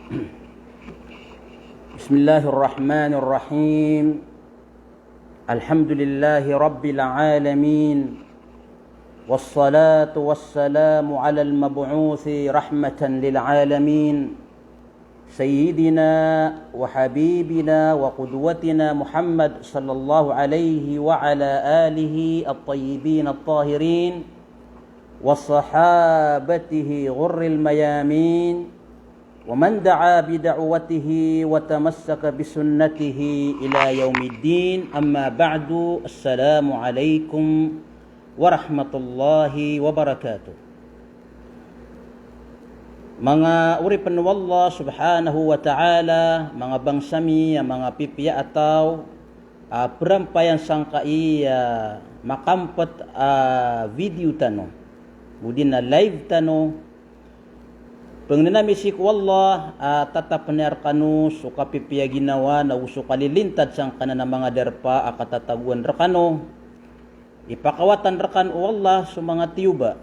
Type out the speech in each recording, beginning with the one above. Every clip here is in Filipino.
بسم الله الرحمن الرحيم. الحمد لله رب العالمين، والصلاة والسلام على المبعوث رحمة للعالمين، سيدنا وحبيبنا وقدوتنا محمد صلى الله عليه وعلى آله الطيبين الطاهرين وصحابته غر الميامين، ومن دعا بدعوته وتمسك بسنته إلى يوم الدين. أما بعد، السلام عليكم ورحمة الله وبركاته. Mga uripan ng Allah subhanahu wa ta'ala, mga bangsami, mga pipiya ataw, perampayan sangkai makampat video tano, budin na live tano, pangnanamisik wallah tatap ner kanu suka pipiya ginawa na uso kalilintad sang kana na mga derpa akatataguan rekano ipakawatan rekan wallah sa mga tiyuba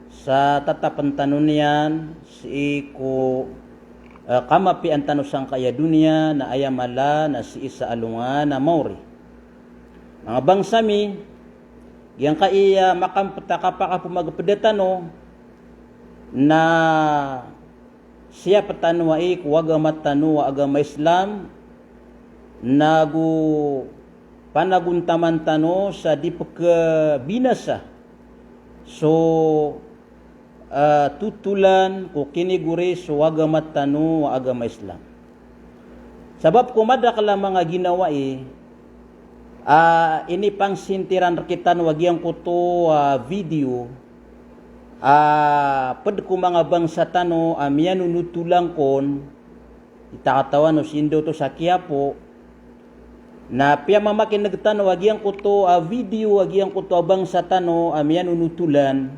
sa tatapan tanon niyan si ko kamapi ang tano sang kaya dunia na ayamala na si isa alungan na mauri mga bangsami yang kaya makampataka pumagpedetano na siya patano ay kuwagamat tano wa agama Islam nagu panaguntaman tano sa di pagkabinasa so tutulan ko kiniguri so agamat tano wa agama Islam sabab kumada kala mga ginawa ini pang sintiran kita wagyang kuto video pad ko mga bangsa tano amiyan nutulang kon itakatawan no sindo to sa Quiapo na pia mamakin nagtano wagyang kuto video wagyang kuto bangsa tano amiyan nutulan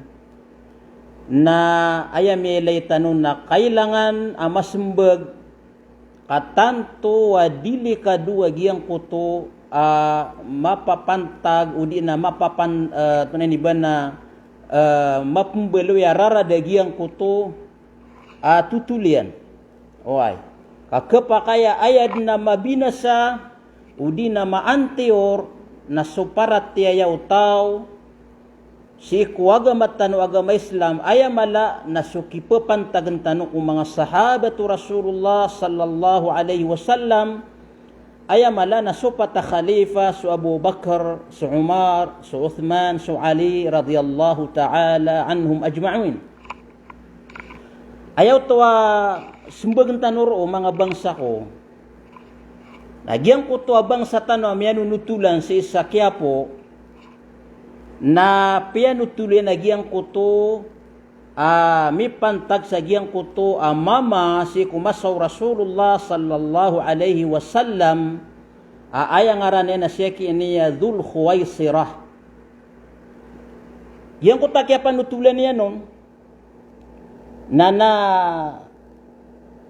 na ayamelay tano na kailangan masembag katanto dili kadu wagyang kuto mapapantag udi na mapapan tunay ni ba na mapembelo ya rara dagiang kuto tutulian oay kakepakaya ayad na mabinasa udi na maanteor na suparat tiaya utaw si kuwagamat tano agama Islam ayamala na sukipapantagan tano kung mga sahabatu Rasulullah sallallahu alaihi wasallam ayamala na supata khalifa su Abu Bakar, su Umar, su Uthman, su Ali radhiyallahu ta'ala anhum ajma'in. Ayaw tawa sumbagan tanuro mga bangsa ko. Nagyang ko to bangsa tano amyan nutulan sa isa Quiapo na pianutulan nagyang ko to mi pantag sa giyang ko to mama si kumasaw Rasulullah sallallahu alaihi wasallam ayang ngaran na siya kiniya Dhul Khuwaisirah giyang ko takya panutulan niya nun na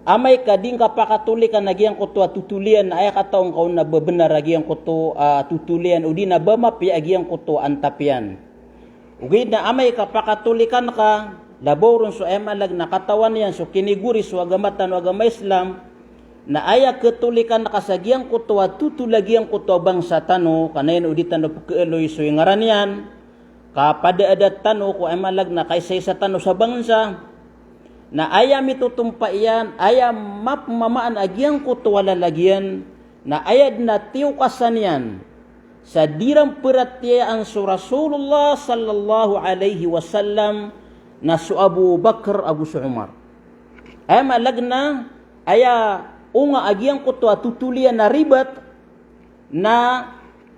amay kading kapakatuli ka nagyang ko to tutulian ay kataong kaon na bebenar agiyang ko to tutulian udi na bamapi agiyang ko to antapian ugid na amay kapakatulikan ka laboron so emalag na katawan yan so kiniguri so agamatan o agama Islam na aya ketulikan nakasagiang kuto tutulagiang kuto bangsa tano kanayan uditan no pagkeeloy so yung ngaran yan kapada adat tano ko emalag na kaysa isa tano sa bangsa na aya mitutumpa iyan aya mapmamaan agiang kuto walalagyan na ayad na tiukasan yan sa dirang peratya ang so Rasulullah sallallahu alaihi wasallam na su Abu Bakar Abu su Umar ay malagna aya unga agyang kuto tutulian na ribat na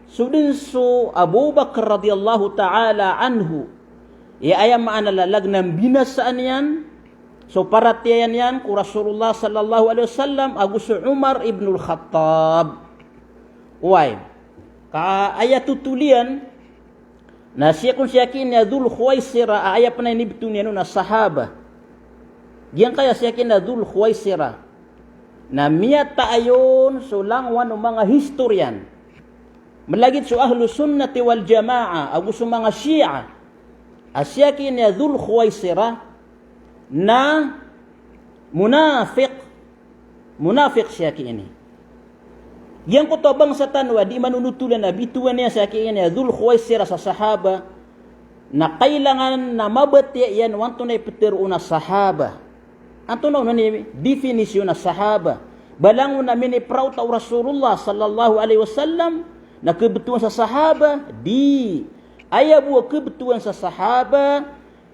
sudin su Abu Bakar radhiyallahu ta'ala anhu aya maanalalag ng binasaan yan so paratiyan yan ku Rasulullah sallallahu alaihi wasallam Abu su Umar ibnul Khattab uway ka aya tutulian na siya kung siya kina Dhul Khuwaisirah aya pa na inibito niya na sahaba diyan kaya siya kina Dhul Khuwaisirah na miyata ayon so langwan ng mga historian malagit so ahlu sunnati wal jamaa agu so mga Shia asya kina Dhul Khuwaisirah na munafiq munafik siya ini. Yang ko tabang sa tanwa di manunutulan na bituan niya sa ini Dhul Khuwaisirah sa sahaba na kailangan na mabati yan wanto na ipatiruna sahaba. Anto na ni definisyon na sahaba. Balangon namin ni prauta Rasulullah sallallahu alaihi wasallam na kebetulan sa sahaba di ayabu kebetulan sa sahaba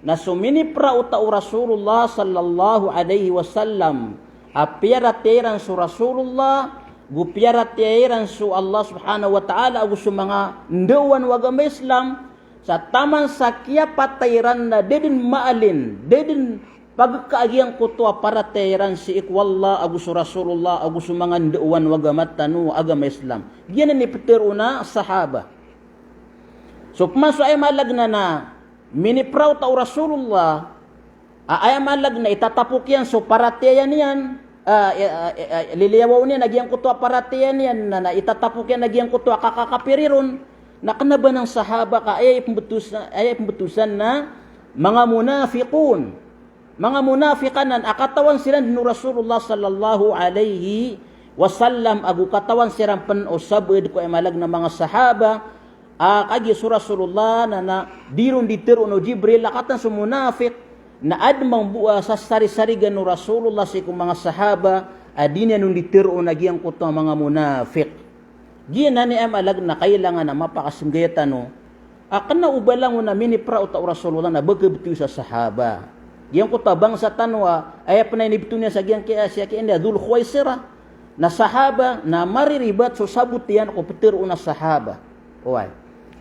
na sumini prauta Rasulullah sallallahu alaihi wasallam apiara teran su Rasulullah gupiara teran su Allah subhanahu wa ta'ala agus mga ndawan wagama Islam sa taman sakya patairan na dedin maalin dedin pagkaagiang kutwa para teran si ikwalla agus Rasulullah agus mga ndawan wagama tanu agama Islam yan ni peteruna sahaba. So pumasok ay malagna na minipraw ta Rasulullah ay malagna itatapok yan so parateyan yan liliyawaw niya nagyang kutwa parateyan yan na itatapok yan nagyang kutwa kakakapiriron na kanaba ng sahaba ka ay pembetusan na mga munafiqun mga munafikanan akatawan sila ni Rasulullah sallallahu alaihi wasallam agu katawan silang penusabid ko ay malag na mga sahaba kagi su Rasulullah na dirun ditiru no Jibril lakatan su munafik na admang buwa sa sari-sarigan no Rasulullah si kung mga sahaba adinya nung ditiru nagyang kuto mga munafik. Gina ni amalag na kailangan na mapakasinggayatan no akan na ubalang na minipra uta Rasulullah na bagabtu sa sahaba. Yang kuto bangsa tanwa ay panay nibtu niya sa giyang kaya siya kaya Dhul Khuwaisirah na sahaba na mariribat so sabutian ko petiru na sahaba. Oy.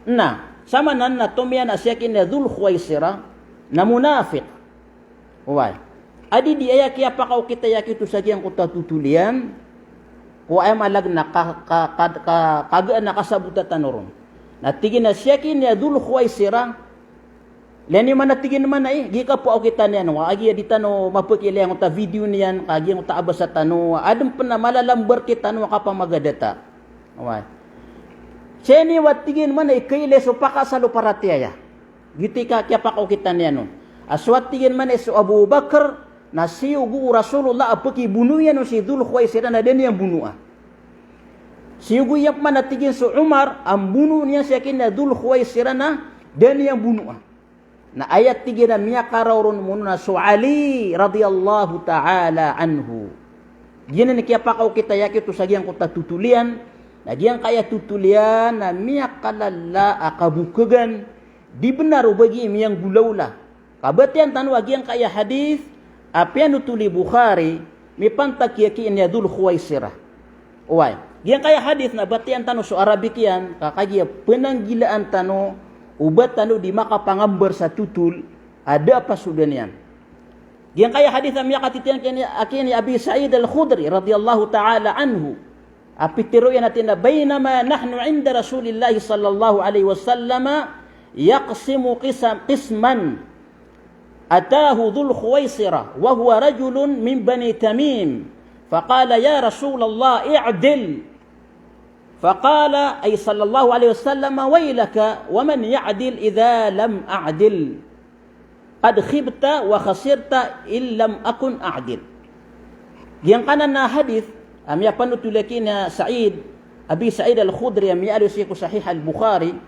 Na sama nan na tumian asya kaya Dhul Khuwaisirah na munafik. Oy. Adi di aya kaya pa kau kita yakitu sa giyang kuto tutulian ko ay malag na kagaan na kasabuta tanoron. Natigin na siya kaya Dhul Khuwaisirah leni man natigin man ay gika po kita niyan wa agi dita no mapakili ang ta video niyan kagi ang ta abasa tano adem pena malalamber kita no kapamagadata. Oy. Cheni watigin man ay kaile so pakasalo paratiaya. Gitika kya pa kita niyan no. Aswatigin man ay so Abu Bakar na siyugu Rasulullah apaki bunuyan no si Dhul Khuwaisirah na den yang bunua. Siyugu yap man natigin so Umar ang bunu niya siya kin Dhul Khuwaisirah na den yang bunua. Na ayat 3 na miya karawron muna so Ali radhiyallahu ta'ala anhu. Yan na kiyapakaw kita yakito sa giyang kuta tutulian. Na giyang kaya tutulian na miya kalala akabukagan. Di benar bagi miyang gulawla. Kabatian tanwa giyang kaya hadith. Apian utuli Bukhari. Mipantak yakin ya Dhul Khuwaisirah. Uway. Giyang kaya hadith na batian tano so Arabic yan. Kakagya penanggilaan tano. Ubat tanu di makapangambar sa tutul ada apa sudah niyan. Yang kaya hadis amya katitian kini Abi Sa'id Al-Khudri radhiyallahu ta'ala anhu. Apitiro yan natin na bainama nahnu inda Rasulillah sallallahu alaihi wasallam yaqsimu qisman atahu Dhul Khuwaisirah wa huwa rajulun min Bani Tamim faqala ya Rasulullah i'dil. فقال أي صلى الله عليه وسلم ويلك ومن يعدل إذا لم أعدل قد خبت وخسرت إن لم أكن أعدل. Yang kanan na hadith amya panutulakin na Abi Sa'id Al-Khudri amya alusiku Sahih Al-Bukhari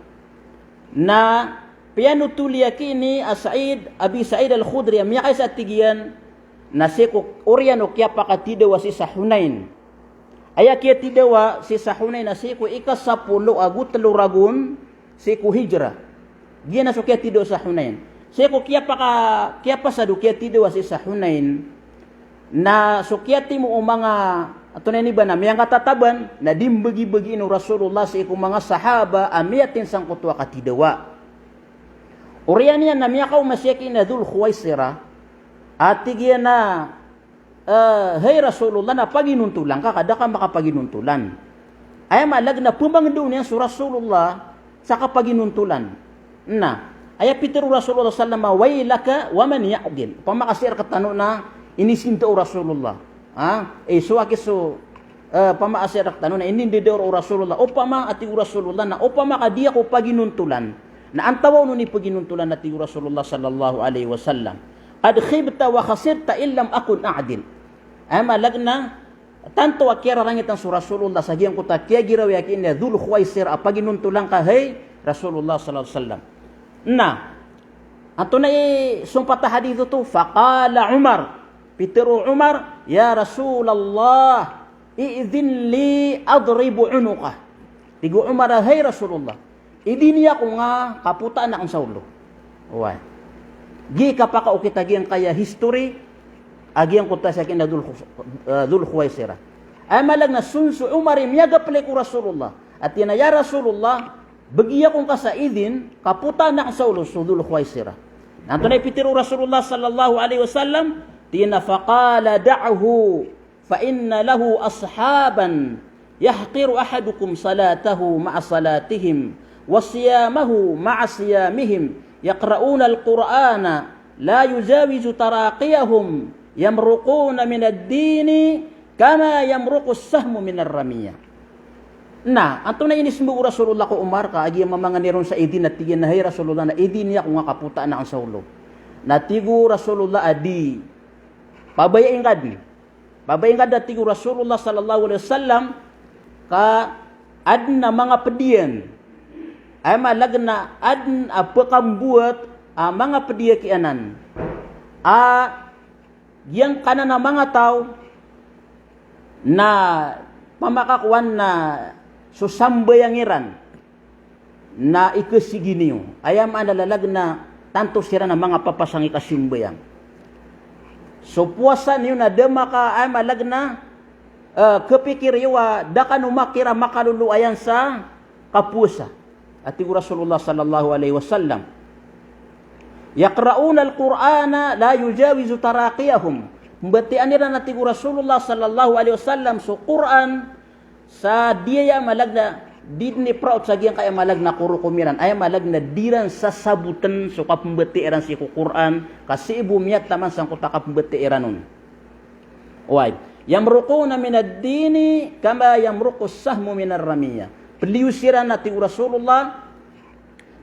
na pianutuliakin ni Abi Sa'id Al-Khudri amya kaysa tigian na siku oriano kya pakatida wasi sa Hunain. Aya kia tidawa si sahunay na siku ika-10 agu teluragun siku hijrah. Gia na so kia tidaw sa Hunain. Siku kia pa sadu kia tidawa si sahunain na so kia timu o mga ato na ni ba na miyang katataban na dimbagi-bagi no Rasulullah sa iku mga sahaba amiyatin sang kutwa katidawa. Uriyan yan na miya kaw masyakin na Dhul Khuwaisirah at tigyan na hey Rasulullah na paginuntulan ka kada ka makapaginuntulan ay malag na pumangdo niya su Rasulullah sa kapaginuntulan na ay pitiru Rasulullah sallallahu wailaka wa man ya'dil pamakasir katano na inisinto Rasulullah suwakiso pamakasir katano na inindidor Rasulullah upama ati Rasulullah na upama kadiya ko paginuntulan na antawaw no ni paginuntulan ati Rasulullah sallallahu alaihi wasallam qad khibta wa khasirta illam akun a'dil. Ay malag na tanto akira langit ang Rasulullah sagiang kuta kia giraw yakin na Dhul Khuwaisir apagi nuntulang ka hey Rasulullah sallallahu alaihi wasallam. Nah, ato na sumpata hadithu tu faqala Umar, pitero Umar, ya Rasulullah, i'dhin li adribu unuqah. Tigo Umar, hey Rasulullah, idin niya ko nga kaputaan na ang saulo. Uway. Gi kapaka o kita giyang kaya history, agiang kuta sa akin na Dhul Khuwaisira. Ay malag na sunso Umar imiyaga pala ko Rasulullah. At yan na ya Rasulullah, bagiya kong kasaidin, kaputa na sa ulo sa Dhul Khuwaisira. Nanto na ipitiro Rasulullah sallallahu alaihi wasallam, tina faqala da'ahu, fa inna lahu ashaban, yahqiru ahadukum salatahu ma'a salatihim, wa siyamahu ma'a siyamihim, yaqra'una al-Qur'ana, la yuzawizu taraqiyahum, yamruquna min ad-dini kama yamruqu as-sahmu min ar-ramiyah. Nah, ato na inismu Rasulullah ko Umar ka agi mamanganiron sa idin at tigin na hay Rasulullah na idin niya kung nga kaputa na ang saulo. Natigo Rasulullah adi pabayain kad ni. Pabayain kad tigo Rasulullah sallallahu alaihi wasallam ka adna mga pedian. Ay malagna adn apakambuat mga pedia kianan. Yang kanan na mga tao na pamakakuan na susambayangiran na ikasiginiyo. Ayam andalalag na tanto sira na mga papasang ikasimbayang. So puasa niyo na dama ka ay malag na kepikir yawa dakan umakira makalulu ayan sa kapusa. At Rasulullah sallallahu alaihi wasallam yaqra'una al-Qur'ana la yujawizu taraqiyahum. Mbatian nila na tigo Rasulullah sallallahu alaihi wasallam so Quran sa dia malagna didni proud sa giyang kaya malagna kurukumiran ay malagna diran sa sabutan so kapembetiran si Quran kasi ibu miyat taman sang kuta kapembetiran nun. Oy, yamruquna min ad-dini kama yamruqu as-sahmu min ar-ramiyah. Peliusiran na tigo Rasulullah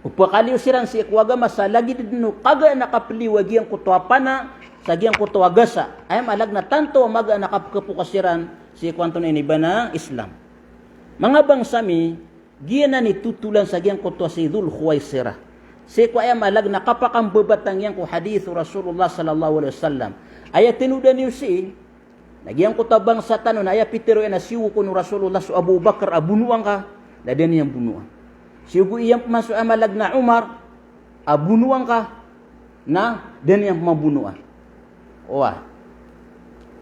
upakaliusiran si ikwaga masalagi dinu kaga nakapeliwagi ang kutuapana sa giyang kutuagasa ay malagna tanto maga nakapkapukasiran si kwanto na inibana Islam. Mga bangsami, giyan na nitutulan sa giyang kutua si Dhul Khuwaisira. Si kwa ay malagna kapakang babatang yang ku hadithu Rasulullah sallallahu alaihi wasallam. Ay tinudan niyo si nagyang kutabang sa tanon ay pitero na siwu ko ni Rasulullah so Abu Bakar abunuang ka na din yang bunuan. Siugo iyang pumasok ay malagna Umar abunuang ka na din yang mabunuan. Owa.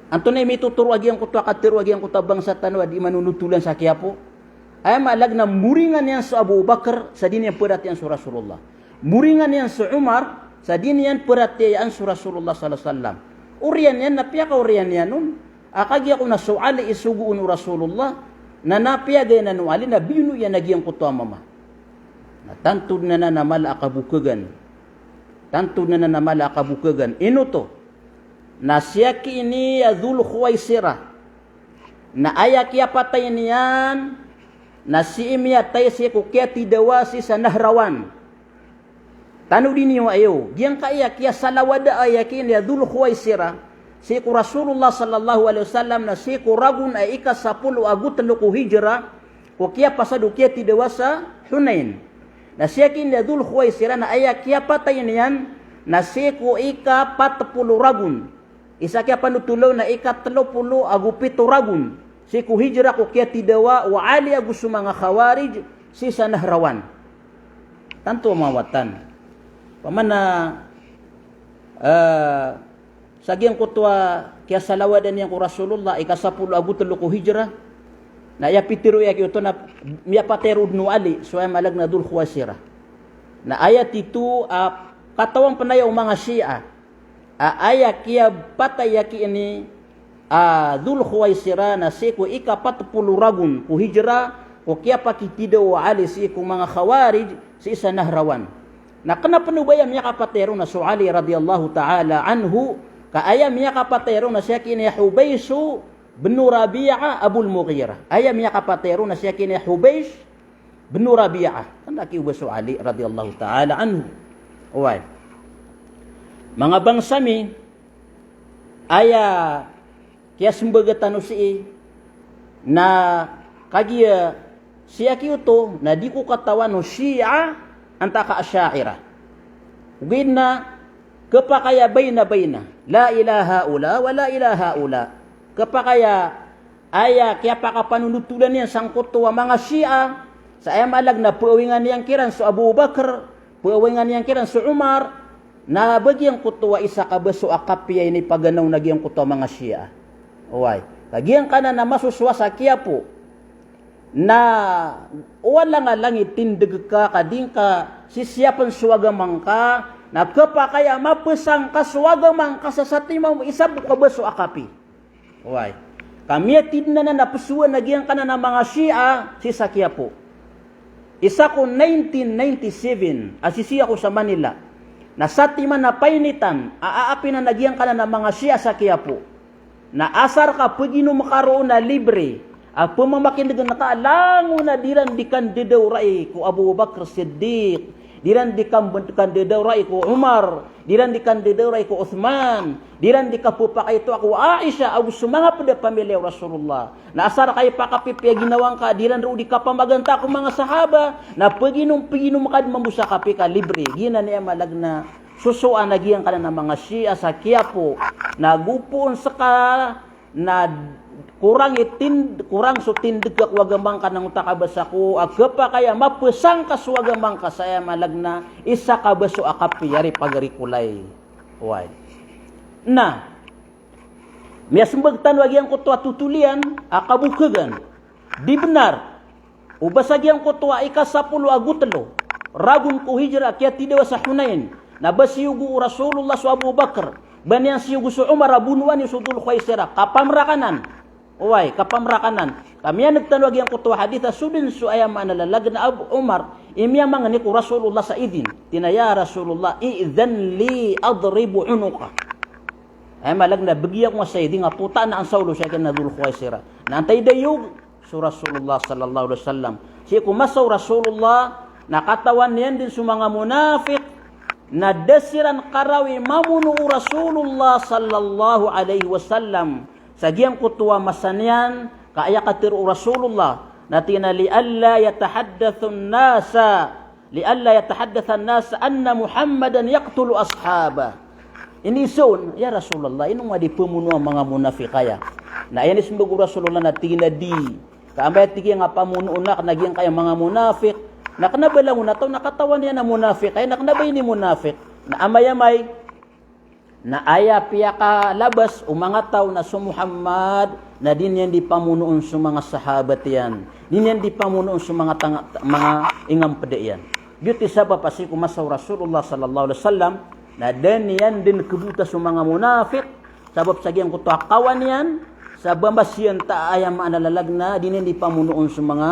Anto na may tuturo agi ang kutwa katiro agi ang kutabang sa tanwa di manunutulan sa Quiapo. Ay malag na muringan yan sa Abu Bakar sa din yang perat yan sa Rasulullah. Muringan yan sa Umar sa din yan perat yan sa Rasulullah sallallahu alaihi wasallam. Urian yan napya ka urian yan nun. Akagi ako na suali isuguun Rasulullah na napya gaya na nuali na binu yan agi ang kutwa mama. Tantud na na namala akabukagan. Tantud na na namala akabukagan. Ino to? Na siya kini Dhul Khuwaisira na ayak ya patay niyan na si imya tay siya kukia tidawasi sa Nahrawan. Tanu din niyo ayo giyang kaayak ya salawada ayakin ya Dhul Khuwaisira si ku Rasulullah sallallahu alaihi wasallam na si ku ragun ay ika 10 agut luku hijrah kukia pasadu kia tidawasa Hunain. Na siya kini ya Dhul Khuwaisira na ayak ya patay niyan na si ku ika 40 ragun. Isa kaya panutulaw na ika-30 agupito ragun. Si ku hijrah ko kaya tidawa wa ali agus mga khawarij si sa Nahrawan. Tanto mawatan. Pamana sagyang kutwa kaya salawadan yang ku Rasulullah ika-10 agutulo ku hijrah. Na ya pitiro ya kito na miya patero ibn Ali so ay malag na Dhul Khuwaisira. Na ayat itu katawang panayaw mga Shia. Ayak ya patay yaki ini Dhul Khuwaisira na siku ika 40 ragun ku hijrah ku kia pakitido wa ali siku mga khawarij si isa Nahrawan. Na kana panubayam ya kapatero na su Ali radhiyallahu ta'ala anhu kaayam ya kapatero na siya kini Hubaisu bin Rabi'ah Abul Mughirah. Ayam ya kapatero na siya kini Hubais bin Rabi'ah. Kan laki ubasu Ali radhiyallahu ta'ala anhu. Uway. Mga bangsami aya kaya sembagatan si na kagiya siya kiuto na di ko katawan no Shia anta ka Asy'ariyah. Ugin na kapakaya bayna la ilaha ula wa la ilaha ula. Kapakaya aya kaya pakapanunutulan niyan sangkot wa mga Shia sa ayam alag na puawingan niyang kiran so Abu Bakar, puawingan niyang kiran so Umar, na bagyang kutuwa isa ka ba so akapiyay ni paganaw nagyang kutuwa mga Shia. Uway, kagyang kana na masuswa sa kiyapo na wala nga lang itindig ka kading ka sisiyapan suwagamang ka na kapakaya mapesang ka suwagamang ka sa satimaw isa ka ba so akapi. Uway, kami atid na napasuan nagyang kana na mga Shia si Sakiapo. Isa ko 1997 asisiya ko sa Manila na sa timan na painitan aapi na nagyang kana na mga Shia sa Quiapo na asar ka pagino makaroon na libre at pumamakindig na kaalango na diran di kandidaw rai ko Abu Bakr Siddiq, diran di kandidaw rai ko Umar, diran di kandidaw rai ko Uthman, diran di kapupakay ito ako Aisha o sumanga pada pamilya Rasulullah na asar kayo pakapipya ginawang ka diran ro di kapamaganta ko mga sahaba na paginom makad mamusa kapi ka libre gina niya malag na susuan nagyang ka na mga Shia sa Quiapo nagupon sa ka na kurang so tindig ka wagamang ka ng utakabasa ko agapa kaya mapesang ka suwagamang ka saya malag na isa ka baso akapi yari pagarikulay. Uway na miyasumbag tanwag ko tuwa tutulian akabukagan di benar ubasagyan ko tuwa ikasapulo agutlo ragun ko hijra kaya tidawa sa Hunain na basiyugu Rasulullah sa Abu Bakar banyan siyugu sa Umar abunuan yung sudul khaysira kapamrakanan. Uway kapamrakanan kami yan nagtanwag yan ko tuwa haditha sudin su ayam analalag na Abu Umar imya mga ni ko Rasulullah sa idin tinaya Rasulullah i'dhan li adribu unuka ay malag na bigyan ko sa idin nga puta na ang saulo siya kan nadul khaysira na antay dayog su Rasulullah sallallahu alaihi wasallam siya kumasaw Rasulullah nakatawan niyan din su mga munafik na desiran karawi mamunu Rasulullah sallallahu alaihi wasallam sagiyang kutuwa masanyan kaya katir Rasulullah natina li alla yatahaddathu an-nasa anna Muhammadan yaqtulu ashaba. Ini son ya Rasulullah inong di pemuno ang mga munafikaya na ayan ismbag Rasulullah natina di kaambay tigi nga pamuno na nagyang kaya mga munafik na kanabalang na to nakatawan niya na munafik ay naknabay ni munafik na amayamay na aya piya ka labas mga tao na su Muhammad na din yan di pamunoon sa mga sahabat yan din yan di pamunoon sa mga ingam pede yan beauty sabab pasi kumasaw Rasulullah sallallahu alaihi wasallam na din yan din kebuta sa mga munafik sabab sagyang kuto kawan yan sa bambasyan ta ayam analalag na din yan di pamunoon sa mga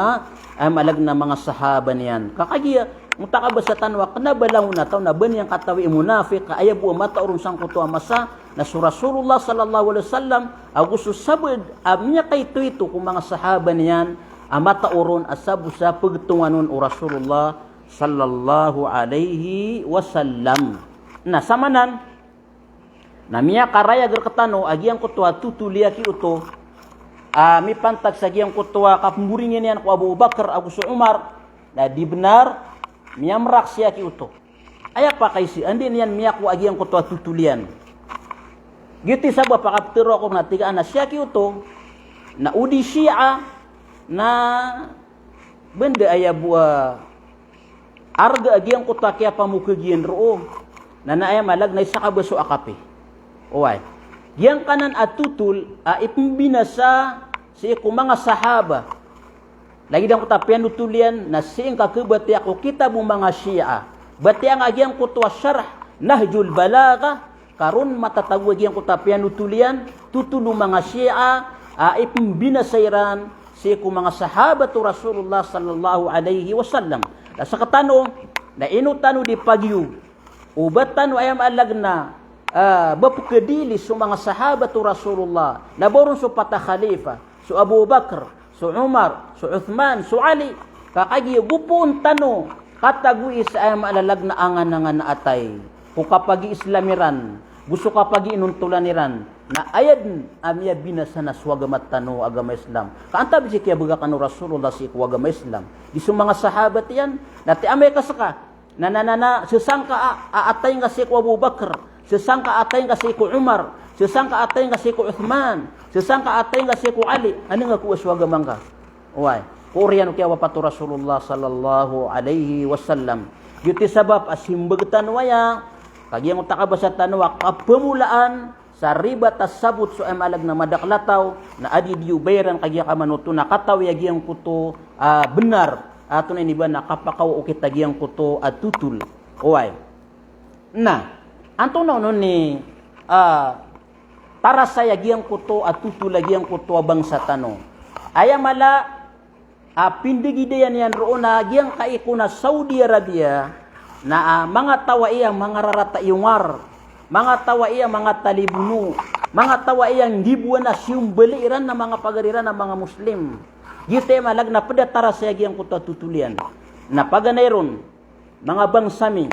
malag na mga sahaban yan kakagiya mutakabasa tanwa kanabalaw na taw na baniyang katawi munafik kaya buwa mata urun sang kuto amasa na su Rasulullah sallallahu alaihi wasallam agusto sabad amnya kay ito kung mga sahaba niyan amata urun asabu sa pagtunganon o Rasulullah sallallahu alaihi wasallam na samanan na miya karaya gerkatano agiang kuto tutulia ki uto mi pantag sa agiang kuto kapmuringin yan ko Abu Bakar agusto Umar na di benar miyamrak siya ki uto aya pa kay si andin yan miyak wa agiang ko tutulian giti sabab pakaptero ako na tiga na siya ki uto na udi Shia na benda aya buah arga agiang ko takya pamukagien roo na naaya malag na isa ka baso akapi uway yang kanan atutul ipimbinasa si mga sahaba lagi dang kutapian nutulian na sing kakebati ako kitabong mga Shia. Bati ang agyang kutwa syarh Nahjul Balagha karon matatawag yang kutapian nutulian tutulong mga Shia ipimbinasayran si ko mga sahabat Rasulullah sallallahu alaihi wasallam. Sa katano na inutano di pagyu ubatan ayam alagna bapkedili su mga sahabat Rasulullah naboron su patah khalifa su Abu Bakar su Umar, su Uthman, su Ali kakagi gupun tano katagui sa ayam alalag na angan na atay kung kapag islamiran gusto ka pagi inuntulan niran na ayad amya binasa na swagamat tano agama Islam. Kaanta bisi kaya baga kanu Rasulullah si agama Islam. Di mga sahabat yan, nati amay kasaka na sesangka atay nga si Abu Bakar, sesangka atay nga si Umar, sesangka atay nga si Uthman, sesangka atay nga si Ali. Ano nga ku aswagama ka? Uway, Korean kaya wapatu Rasulullah sallallahu alaihi wasallam. Yuti sabab asimbagtan waya kagyang utakabasa tanwa kapamulaan sa riba tasabut so amalag na madaklataw na adi diubayran kagya kamanuto na kataw yagyang kuto benar ato na iniba na kapakaw o kitagyang kuto at tutul. Uway. Na, anto na no ni para sa yagyang kuto at tutul yagyang kuto bangsa tano. Ayamala pindigidayan yan roon na giyang kaiko na Saudi Arabia na mga tawa iyang mga rarata iyungar, mga tawa iyang mga talibunu, mga tawa iyang dibuan na siyong baliran na mga pagariran ng mga Muslim. Gite malag na padatara sa giyang kuta tutulian. Na paganayron, mga bangsami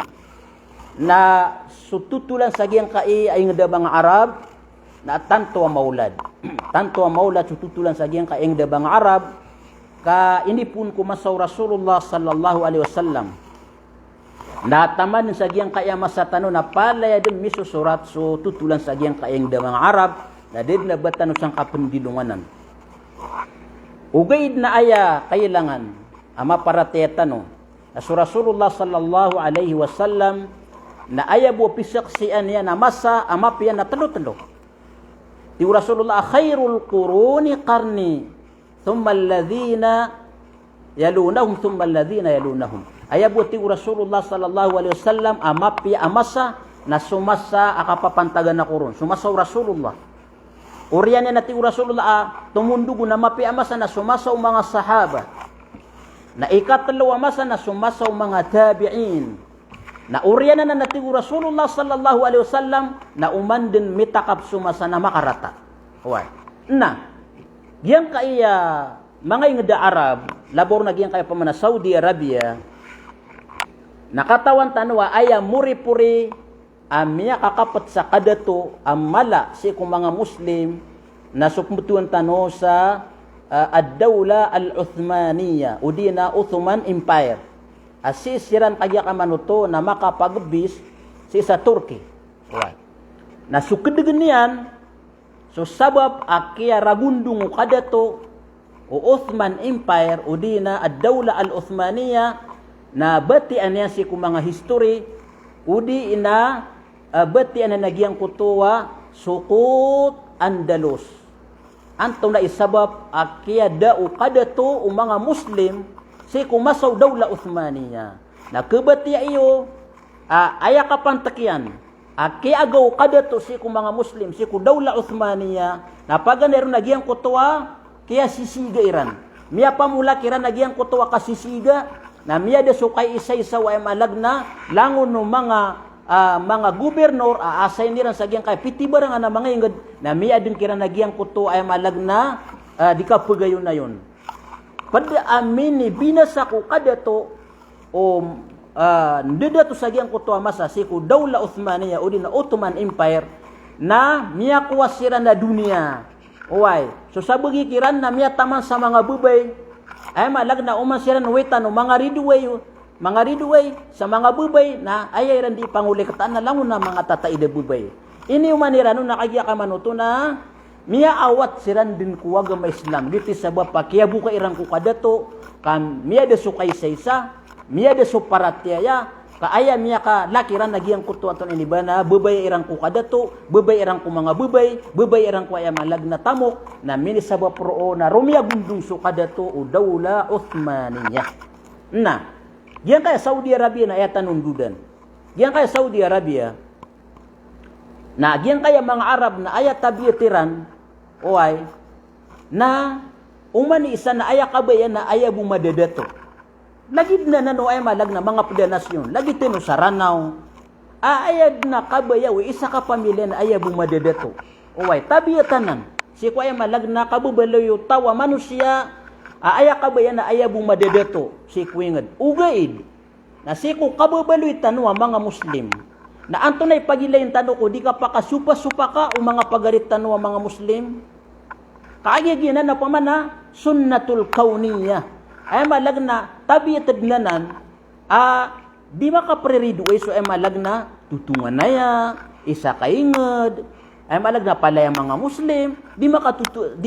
na sututulan sa giyang kai ay nga mga Arab na tanto ang maulad. Tanto ang maulad sututulan sa giyang kai nga mga Arab ka ini pun kumasaw Rasulullah sallallahu alaihi wasallam nataman sa giyang kaya masatano na palaya din miso surat so tutulan sa giyang kayang da mga Arab na din na batano sang kapendilunganan ugaid na aya kailangan ama paratetano na so Rasulullah sallallahu alaihi wasallam na aya bu pisaksian niya na masa ama piyan na talo-talo ti Rasulullah khairul quruni qarni thumma alladhina yalunahum thumma alladhina yalunahum. Ayabuti Rasulullah sallallahu alaihi wasallam amapi amasa na sumasa akapapantagan na kurun. Sumasa Rasulullah. Uriyan na ti Rasulullah tumundugo na mapi amasa na sumasa mga sahaba. Na ikatlo amasa na sumasa mga tabi'in. Na uriyan na ti Rasulullah sallallahu alaihi wasallam na umandin mitakap sumasa na makarata. Uway. Na giyang kaya mga ingda Arab, labor na giyang kaya pamana Saudi Arabia, nakatawan tanwa aya muri-puri amya kakapat sa kadato amala si kung mga Muslim na sumputuan tano sa ad-dawla al-Uthmaniyya o di na Ottoman Empire. Asisiran kaya kamanuto na makapagbis sa Turkey. Right. Na sukadagan niyan, so sabab akia ragundung kadato o Ottoman Empire o di na ad-dawla al-Uthmaniyya na batian niya si kung mga history o di na batian na nagyang kutuwa sukut Andalus. Anto na isabab akia dao kadato o mga Muslim si kung masaw dawla Uthmaniyya. Na kabatiya iyo aya kapantakyan aki agaw kadato si kung mga Muslim si kung dawla Uthmaniyya na paganero nagyang kutuwa kaya sisiga iran. Miya pamula kiran nagyang kutuwa kasisiga na miya de sukay isa-isa wa malag na langon no mga gubernor aasay niran sa giyang kay pitibarang ana mga inged na miya din kiran nagyang kutuwa ay malag na di ka pagayon na yon. Pada amin ni binasa ko kadato o ndeda to sa giyang kutuwa masa si ko dawla Uthmaniyya o di na Ottoman Empire na miya kuwasiran na dunia. Uway, so sa bagikiran na miya taman sa mga bubay ay malag na umansiran wetan o mga ridway sa mga bubay na ayay ran di pangulikitaan na lang na mga tataida bubay. Ini umanira no nakagya ka manuto na miya awat siran din kuwaga ma Islam. Diti sabab kaya buka irang ko kadato kam miya de sukay sa isa, miya de suparatya kaaya miya ka lakiran nagyang kuto aton inibana bubay irang ko kadato, bubay irang ko mga bubay irang ko ay malag na tamok na mini sabab pro na rumiya bundung so kadato o dawla Uthmaniyya. Na diyan kaya Saudi Arabia na ayatan nundudan. Diyan kaya Saudi Arabia na diyan kaya mga Arab na ayat tabiyatiran oay na umani isa na aya kabayan na aya bumadadato. Lagid na nano ay malag na mga pedanasyon. Lagid tino sa Ranao. Ayad na kabayaw isa ka pamilya na aya bumadadato. Oay tabiyatanan. Si ko ay malag na kabubaloy tawa manusia aya kabayan na aya bumadadato. Si kuingad ugaid na si ko kabubaloy tanwa mga Muslim Na anto na ipagilayin tano ko, di ka pa kasupa-supa ka o mga pagarit tano ang mga Muslim. Kaagyaginan na pamana, sunnatul kauniyah. Ay malag na, tabi at taglanan, di makaprerido ay so ay malag na, tutungan na ya, isa kaingad, ay malag na pala yung mga Muslim, di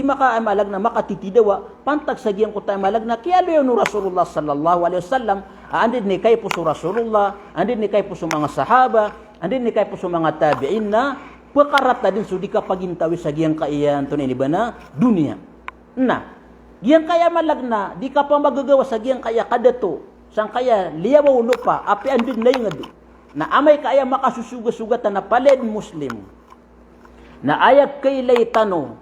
maka ay malag na makatitidawa, pantag sa giyang kutay malag na, kaya liyo no Rasulullah sallallahu alaihi wasallam, andin ni kay po sa Rasulullah, andin ni kay po sa mga sahaba, andin ni kay po sa mga tabi'in na, pakarata din so di ka pagintawi sa giyang kaiyan to ni ba na dunia. Na, giyang kaya malag na, di ka pa magagawa sa giyang kaya kadato, sang kaya liyawaw lupa, api andin na yung na amay kaya makasusuga-sugatan na paled Muslim. Na ayag kay laytano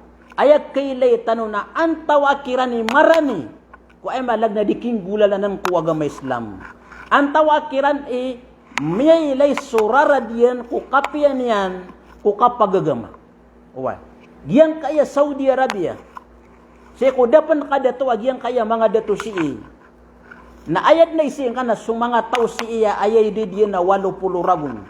na antaw akiran ni marani ko ay malag na diking gulalanan ko agama Islam. Antaw akiran may lay suraradian ko kapian yan ko kapagagama. Uwa. Giyang kaya Saudi Arabia. Siya ko dapan kada to agiyang kaya mga dato si na ayat na ising kana sung mga tao si iya ayay didiyan na 80 ragun.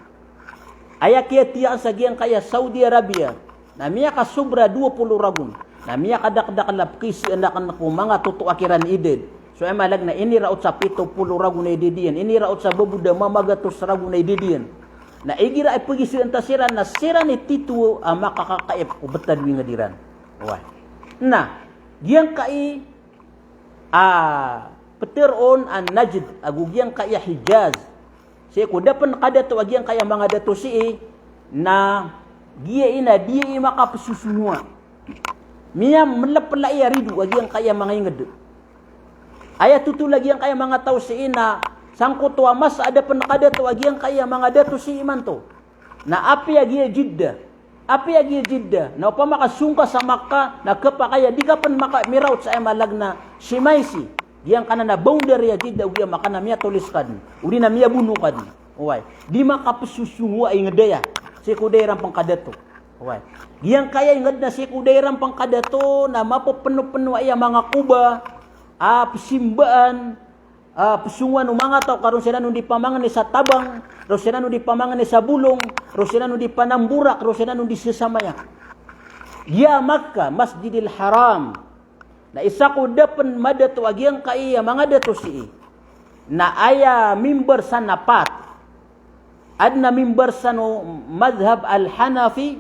Aya kaya tiya sa giyang kaya Saudi Arabia na miya ka sobra 20 ragun. Na miya kadakdakalap kisi anak ko mga tutuakiran ided. So ay malag na iniraot sa 70 ragun na ididiyan. Iniraot sa babuda mamagatos ragun na ididiyan. Na igira ay pagisiran ta sira na sira ni titu makakakaip ko betadwi nga diran. Uwa. Na giyang kai peteron an Najd agugyang kaya Hijaz. Siya ko dapan kadato agyang kaya mga dato si na dia makapasusunua. Miya malapala iya ridu agyang kaya mga inged. Aya tutulag yang kaya mga tao si na sangko to mas ada pan kadato agyang kaya mga dato si iman to. Na api agya Jiddah. Na upama makasungka sa Makkah na kapakaya di ka pan makamiraut sa malag na simaysi. Diyan kana na boundary ya Jiddah uya makana miya tuliskan. Udi na miya bunukan. Uway. Di makapususungo ay ngedaya. Si kudairan pangkadato. Uway. Diyan kaya inged na si kudairan pangkadato na mapopeno-peno ay mga kuba, pesimbaan, pesunguan mga tao karon sila no di pamangan ni sa tabang, ro sila no di pamangan ni sa bulong, ro sila no di panamburak, ro sila no di sesamaya. Ya Makkah, Masjidil Haram. Na isa ko dapan madato agyang kaiya mga dato si na aya mimbar sa napat adna mimbar san o madhab al-Hanafi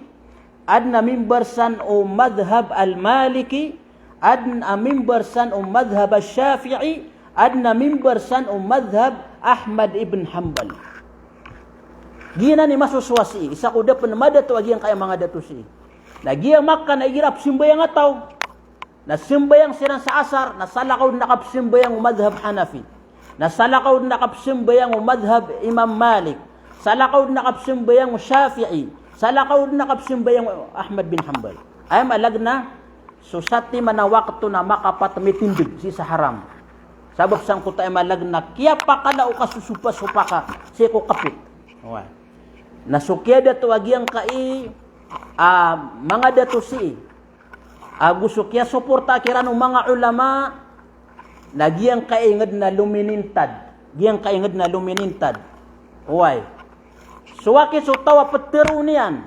adna mimbar san o madhab al-Maliki adna mimbar san o madhab al-Shafi'i adna mimbar san o madhab Ahmad ibn Hanbal. Gina ni masuswasi isa ko dapan madato agyang kaya mga dato si na giyang Makkah na igirap simbayang ataw na simbayang sirang sa asar, na salakaw na kapsimbayang madhab Hanafi, na salakaw na kapsimbayang madhab Imam Malik, salakaw na kapsimbayang Shafi'i, salakaw na kapsimbayang Ahmad bin Hanbal. Ay malag na, so sati manawakto na makapatmitindig si sa haram. Sabab sang kuta ay malag na, kaya pa ka o kasusupa-supa ka, siya ko kapit. Nasukya dato agyang kai, mga dato si, gusto kaya suporta kira ng mga ulama na giyang kaingad na luminintad. Uway. So wakit so tawa petero niyan.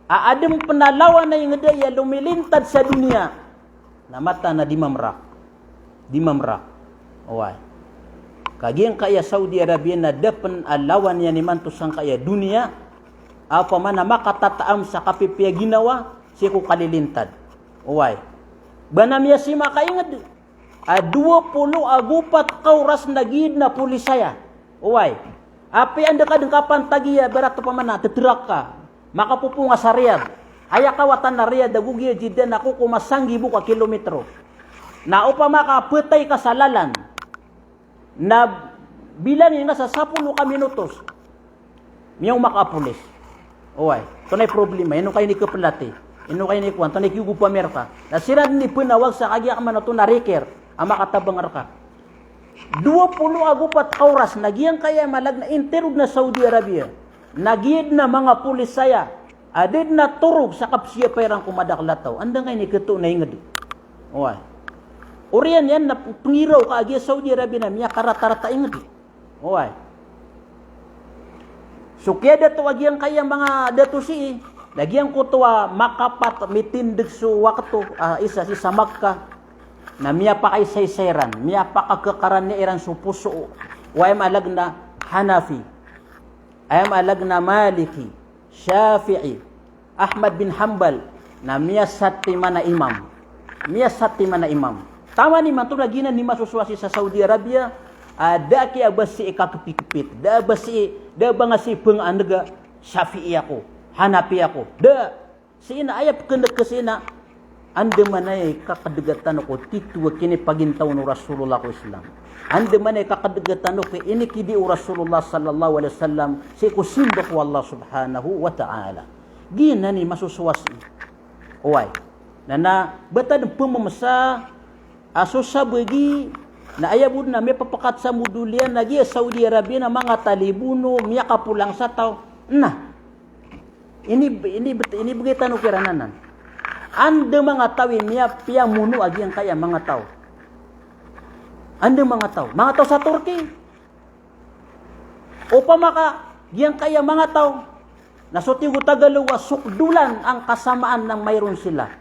Adem penalawan na yung daya lumilintad sa dunia. Na mata na di mamrak. Uway. Kagiyang kaya Saudi Arabia na dapan alawan niya ni mantos sang kaya dunia. Apa man na makatataam sa kapipya ginawa, siya ko kalilintad. Uway. Banamya si makaingad. 20 agupat kauras nagid na pulisaya. Uway. Api anda ka dengkapan tagiya berat pa man teterak ka. Makapupunga sa Riyadh. Aya kawatan na Riyadh dagugiya Jiddah na ko kumasanggi buka kilometro. Na upama ka petay ka sa lalan. Na bilan nga sa 10 ka minutos. Miyong makapulis. Uway. Tunay problema. Ino kayo ni kapelati. Ino kayo ni kuwan, tanay kiugo pa merka. Na sila ni pinawag sa kagya ka man ito na reker, ang makatabang arka. 20 agupat kauras, nagyang kaya malag na interug na Saudi Arabia. Nagyid na mga pulisaya, adid na turog sa kapsiya pairang kumadaklataw. Andang kayo ni kato na ingad. Uway. Uriyan yan, na pangiraw ka agya Saudi Arabia na miya karatarata ingad. Uway. So kaya dato agiang kaya mga dato si lagiang ko to makapat mitindig so wakto isa si sa Makkah na miya pa kay saysaran, miya pa kagkakaran ni iran so puso wayam alag na Hanafi, ayam alag na Maliki, Shafi'i, Ahmad bin Hanbal na miya sati mana imam. Miya sati mana imam. Tama ni man to lagi na ni masuswasi sa Saudi Arabia ada ki abasi ikakipikipit da basi da bangasi pengandaga Syafi'i ako Hanafi ako da sina ayap kendak kesina ande manay kakadegatan ko titu kini pagintaw no Rasulullah ko Islam ande manay kakadegatan ko ini kidi Rasulullah sallallahu alaihi wasallam si ko simba ko Allah subhanahu wa ta'ala gina ni masuswasi oy nana betad pememesa asosa bagi na ayabud na may papakat sa mudulian lagi Saudi Arabia na mga talibuno miya kapulang sa tao na ini begitu kirananan ande mga tao miya piya muno agi ang kaya mga tao ande mga tao sa Turkey o pamaka giyang kaya mga tao nasuti ko tagalawa sukdulan ang kasamaan ng mayroon sila.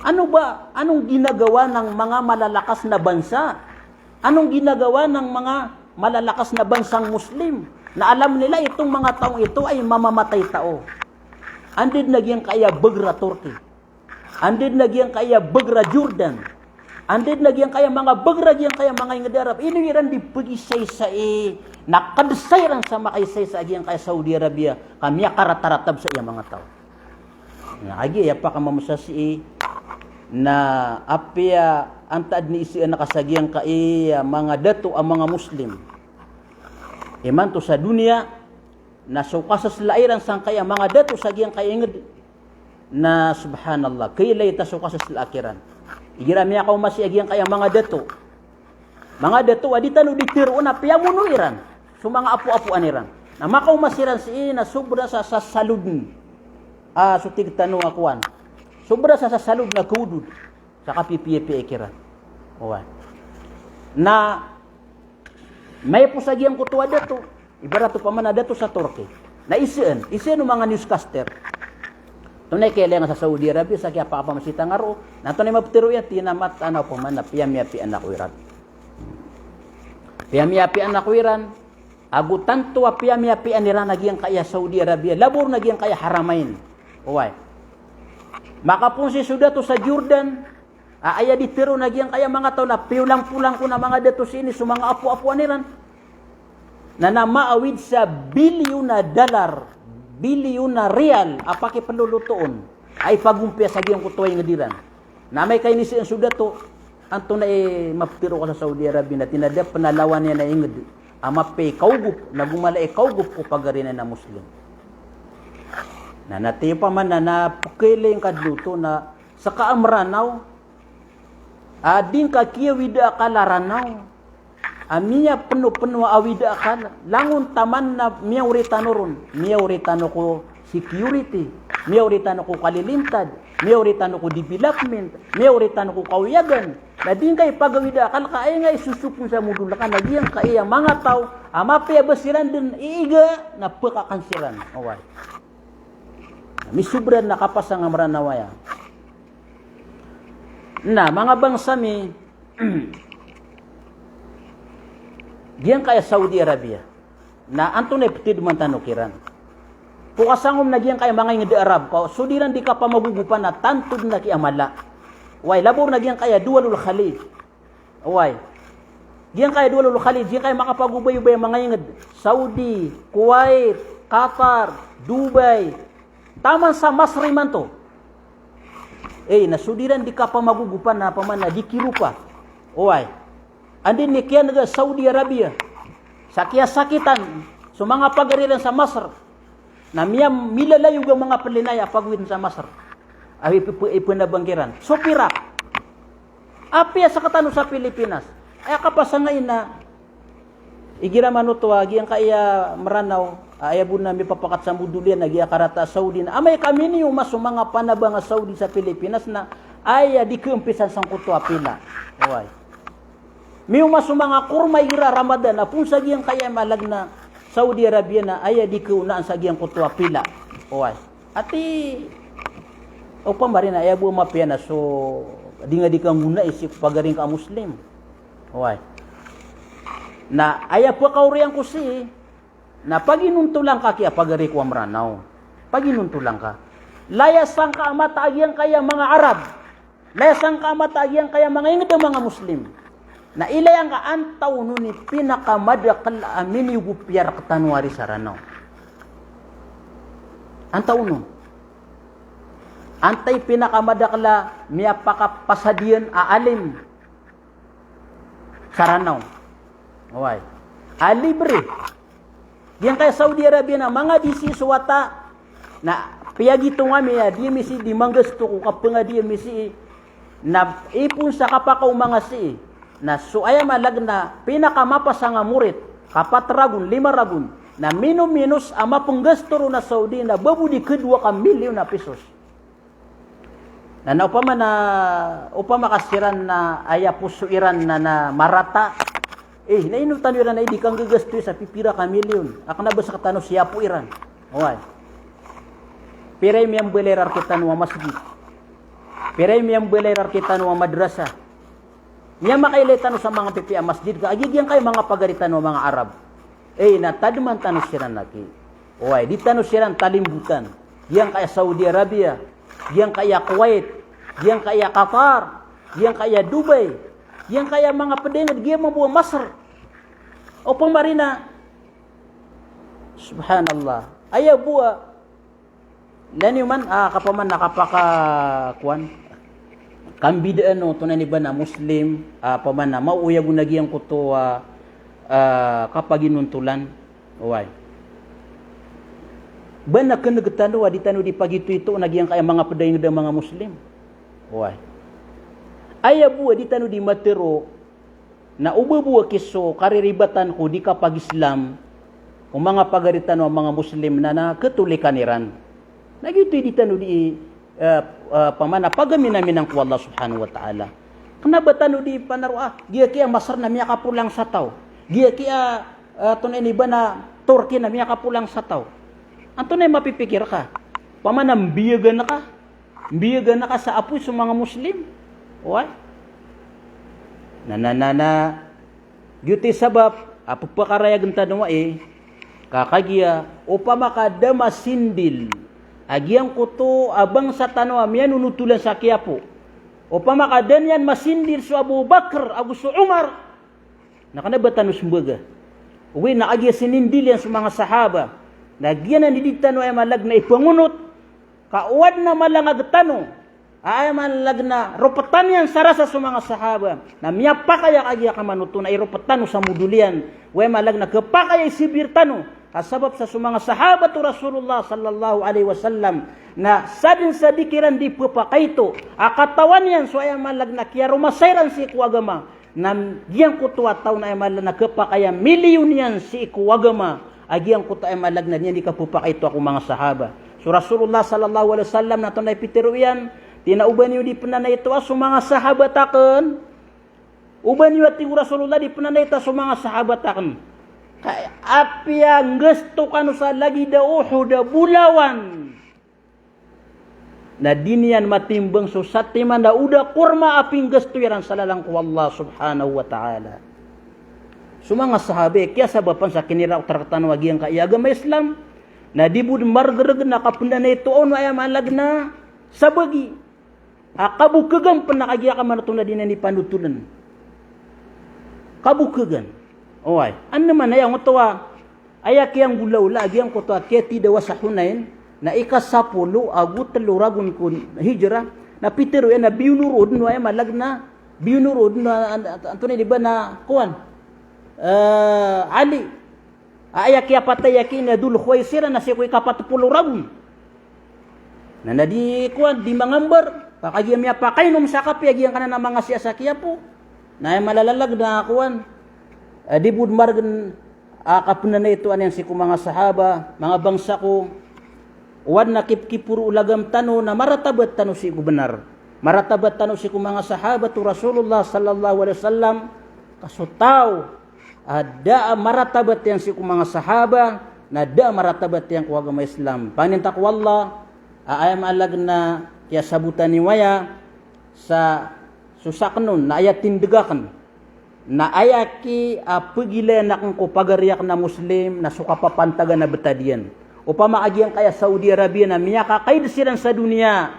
Ano ba? Anong ginagawa ng mga malalakas na bansa? Anong ginagawa ng mga malalakas na bansang Muslim? Na alam nila itong mga taong ito ay mamamatay tao. Andid nagyang kaya bagra Turkey. Andid nagyang kaya bagra Jordan. Andid nagyang kaya mga bagra gyang kaya mga ingadarap. Iniwiran di pagisay sa nakadasayran sa makaisay sa agyang kaya Saudi Arabia. Kami karataratab sa iya mga tao. Agi ya pa kamamusasi na apya antad ni isi nakasagyang kai mga dato ang mga Muslim. Iman to sa dunia na sukasas lairan sang kaya mga dato sagyang kay inged na subhanallah kaylay ta sukasas lakiran. Igira miya kaw masiagyang kaya mga dato. Mga dato adi tanu ditiro na piya muno iran. So mga apu-apuan iran. Na makaw masiran si na sobra sa salud. Sutig tanong akuan. Sobra sa salud na kudud sa kapipiyepi ikiran. Owan. Na may pusagiang kutuwa dato. Ibarat to paman dato sa Turkey. Na iseen mga newscaster. Tunay kailangan sa Saudi Arabia sa kaya pa masita ngaro. Nato ni maptiro ya tinamat ano paman na piyami-api anak wiran. Piyami-api anak wiran. Agutan to piyami-api aniran nagyang kaya Saudi Arabia. Labor nagyang kaya Haramain. Owan. Makapun si sudah to sa Jordan, aya ditiro nagyang kaya mga tao na piulang-pulang ko na mga dato sini so mga apu-apuan niran. Na namaawid sa bilyon na dollar, bilyon na real apake pelulutoon ay pagumpya sa giyang kutuway nga diran. Na may kay ni siya sudah to anto na maptiro ka sa Saudi Arabia na tinadap panalawan niya na inged amape kaugup nagumala kaugup ko pagarin na Muslim. Na natiyo pa man na napukiling kadluto na sa kaamranaw ading kakiyawida akalaranaw amiya penuh-penuh awida akal langun taman na miya uritano ron miya uritano ko security miya uritano ko kalilintad miya uritano ko development miya uritano ko kawiyagan na din kay pagawida akal kaya nga isusupon sa mudula ka na diyan kaya mga tao amapiya basiran din iiga na pakakansiran away. Misubran nakapasang amranawaya. Na mga bangsa mi diyan kaya Saudi Arabia na antunay petid man tanukiran. Pukasangom na diyan kaya mga inged Arab ko sudiran di ka pa magugupan na tantod na ki amala. Way labor na diyan kaya dualul Khalid. Way. Diyan kaya dualul Khalid diyan kaya makapagubay-ubay mga inged Saudi, Kuwait, Qatar, Dubai. Taman sa Masri man to. Nasudiran di ka pa magugupan na paman na dikirupa. Oy. Andin ni kaya naga Saudi Arabia. Sakya sakitan. So mga pagariran sa Masr. Na milalayo ang mga palinaya pagwin sa Masr. Ay ipunabanggiran. So pirak. Apya sa katano sa Pilipinas. Ay kapasa ngayon na igira manutuwa giyang kaya maranaw ayabun na may papakat sa mudulian na giya karata Saudi na amay kami niyo maso mga panabang Saudi sa Pilipinas na ay di kumpisan sang kutwa pila. Oy. Miyo maso mga kurma ira Ramadan na punsa giyang kaya malag na Saudi Arabia na aya di kaunaan sa giyang kutua pila. Oy. Ati o pamarin na aya buwa mapya na so di nga di ka muna isip pagaring ka Muslim. Oy. Na aya pa kauriyan ko si na paginuntulang ka kaya pagari ko amranaw. Paginuntulang ka. Layasang ka amataagyan kaya mga Arab. Layasang ka amataagyan kaya mga ingdang mga Muslim. Na ilayang ka antaw nun ni pinakamadakal amin yung gupiyar katanwari sa ranaw. Antaw nun. Antay pinakamadakala miya pakapasadiyan aalim sa ranaw. Away. Alibre. Yang kaya Saudi Arabia na mga disiswata na piyagito nga miya di misi di manggasto ko kapanga di misi na ipon sa kapakaw mga si na suaya malag na pinakamapasa nga murit 4 ragun 5 ragun na minus ama penggasto na Saudi na babudi kedua ka milyon na pesos na upama kasiran na aya pusuiran na marata na inutan iran na hindi kang gagasto sa pipira ka milyon akna ba sa katano siya po iran okay. Piray miyang belerar kita nuwa masjid. Piray miyang belerar kita nuwa madrasa. Niya makailitan sa mga pipi masjid ka. Agigyan kayo mga pagaritan nuwa mga Arab. Na tadman tanong siran laki. Oy, di tanong siran talimbutan. Yang kaya Saudi Arabia. Yang kaya Kuwait. Yang kaya Qatar. Yang kaya Dubai. Yang kaya mga pedengad. Yang mabuang Masr. O pamarina. Subhanallah. Ayaw buwa. Lani man kapaman nakapakakuan kambidaan no tunay ni ba na Muslim paman na mauyag unagiyang kuto kapag inuntulan way ban na kanagtano di tano di pagito ito nagiyang kaya mga pedayng da mga Muslim way aya buwa di tano di matero na ubabuwa kiso kariribatan ko di kapag Islam o mga pagaritan o mga Muslim na ketulikan iran nagito di tano di pamana pagamin namin ng Allah subhanahu wa ta'ala. Kenapa tano di panaro giya kaya Masar na miya kapulang sa tao. Giya kaya tunay ni ba na Turkey na miya kapulang sa tao. Anto na mapipikir ka. Pamana biyagan na ka sa apoy sa mga Muslim. Oy. Na gyuti sabab apagpakarayagan tanong kakagiya upama kada masindil agiang kuto abang sa tanong amiyan unutulan sa kiyapo. O pamakadan yan masindir sa Abu Bakr, Abu sa Umar. Nakanabatan usmbaga. Uwi na agya sinindil yan sa mga sahaba. Nagyan na niditano ay malag na ipangunot. Kauwad na malang agtano. Ay malag na ropatan yan sarasa sa mga sahaba. Na miya pa kaya agya kamanuto na iropatano sa mudulian. Uwi malag na kapakaya isibirtano. Kasabab sa sumanga sahabat Rasulullah sallallahu alaihi wasallam na sadin sa dikiran di pupakaito akatawan yan so ay malag na kaya rumasairan si ikuagama na giyang kutuwa taon ay malag na kapakaya milyon yan si ikuagama agiyang kutuwa ay malag na niyan di ka pupakaito ako mga sahaba so Rasulullah sallallahu alaihi wasallam na ito na ipitiro yan tinauban niyo di pananay ito so mga sahabat akan uban niyo at Rasulullah di pananay ito so mga sahabat akan apia gusto kanu sa lagi da uho da bulawan na dinian matimbang so satiman da uda kurma aping gusto yaran salalang ko Allah subhanahu wa ta'ala so mga sahabe kaya sabapan sa kinira utaratan wagiyang kaiyagama Islam na dibud margereg na kapunda na ito on ay malag na sabagi kabukagan panakagiya ka manatong na dinan ni panutulan kabukagan oy, ano naman ayaw mo tawa, ayak yang gulaw lagi ang kuto keti dawa sa Hunain, na ikasapulo, agut teluragun kun hijrah, na pitero yan na biyunurod, no ay malag na, biyunurod, na, anto na di ba na, kuwan, Ali, ayak ya patay yakin na dul khuwaisira na siya ko'y kapatupuluragun, na di kuwan, di mangambar, pakagiyam ya pakainom sa kapi, agiyang ka na mga siya sa kiya po, na ay malalalag na kuwan, di bud margan kapunan na ito anyan si ko mga sahaba, mga bangsa ko, uwan na kipkipuro ulagam tano na maratabat tano si ko benar. Maratabat tano si ko mga sahaba to Rasulullah sallallahu alaihi wasallam kasutaw ada maratabat yang si mga sahaba na da maratabat yang ku agama Islam. Panintak wallah ayam alagna kaya sabutan ni waya sa susaknon na ayat tindegakan na ayaki pagila na ko pagariyak na Muslim na suka papantaga na betadian. Upama agiang kaya Saudi Arabia na miyaka kaid siran sa dunia.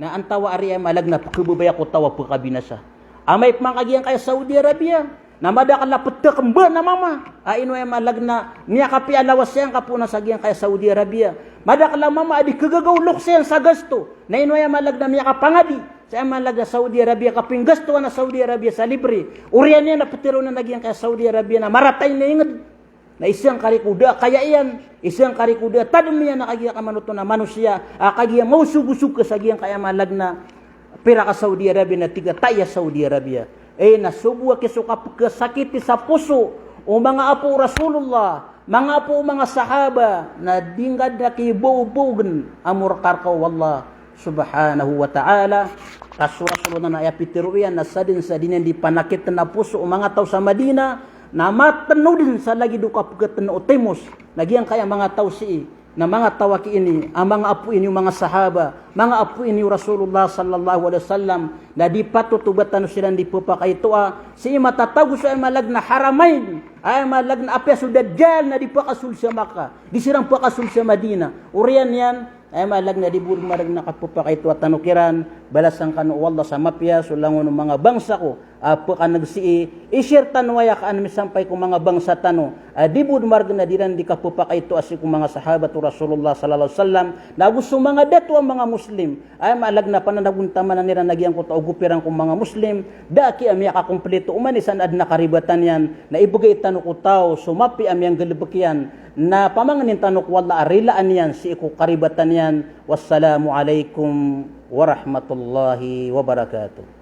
Na antawa ari ay malag na pakibubaya ko tawa pakabinasa. Amay pamakagiang kaya Saudi Arabia na madakal na petekemba na mama. Aino ay malag na miyaka pialawas siyang kapuna sa agiang kaya Saudi Arabia. Madakal na mama adi kagagawlok siyang sa gasto. Na ino ay malag na miyaka pangadi. Sa malag na Saudi Arabia kaping gasto na Saudi Arabia sa libre. Uriyan niya na petiro na nagiang kaya Saudi Arabia na maratay na ingad. Na isang karikuda, kaya iyan, isang karikuda, tadamiya na kagiya kamanuto na manusia, kagiya mausug-usug ka sa giyang kaya malag na pira ka Saudi Arabia na tiga taya Saudi Arabia. Nasubuwa kisuka kasakiti sa puso, o mga apo Rasulullah, mga apo mga sahaba, na dingad na kibubugan, amur karkaw wallah, subhanahu wa ta'ala, kasurasulo na naayapitiruyan, na sadin di panakit na puso, o mga tao sa Madina, na matano din sa lagi do kapagatan o temos nagyang kaya mga tao si na mga tawaki ini ang mga apo ini mga sahaba mga apo ini Rasulullah sallallahu alaihi wasallam na di patutubatan sila di papakaito si matatagos ay malag na haramain ay malag na apya sa Dajjal na di pakasul sa Makkah di sirang pakasul sa Madina urian yan ay malag na di bud marag na kapapakaito at tanukiran balasang kanu wallah sa mapya sulangon ng mga bangsa ko apa ka nagsii i-share tanwaya ka anmi sampay kung mga bangsa tano di bud marag na diran di kapapakaito asi kung mga sahabat Rasulullah sallallahu alaihi wasallam na gusto mga dato ang mga Muslim ay malag na pananaguntaman na nira nagyang ko taugupirang kung mga Muslim daki amya ka kumpleto umanisan ad nakaribatan yan na ibugay tanok ko tao sumapi amyang galibakyan na pamanganin tanok wala arilaan yan si iku karibatan yan wassalamu alaikum warahmatullahi wabarakatuh.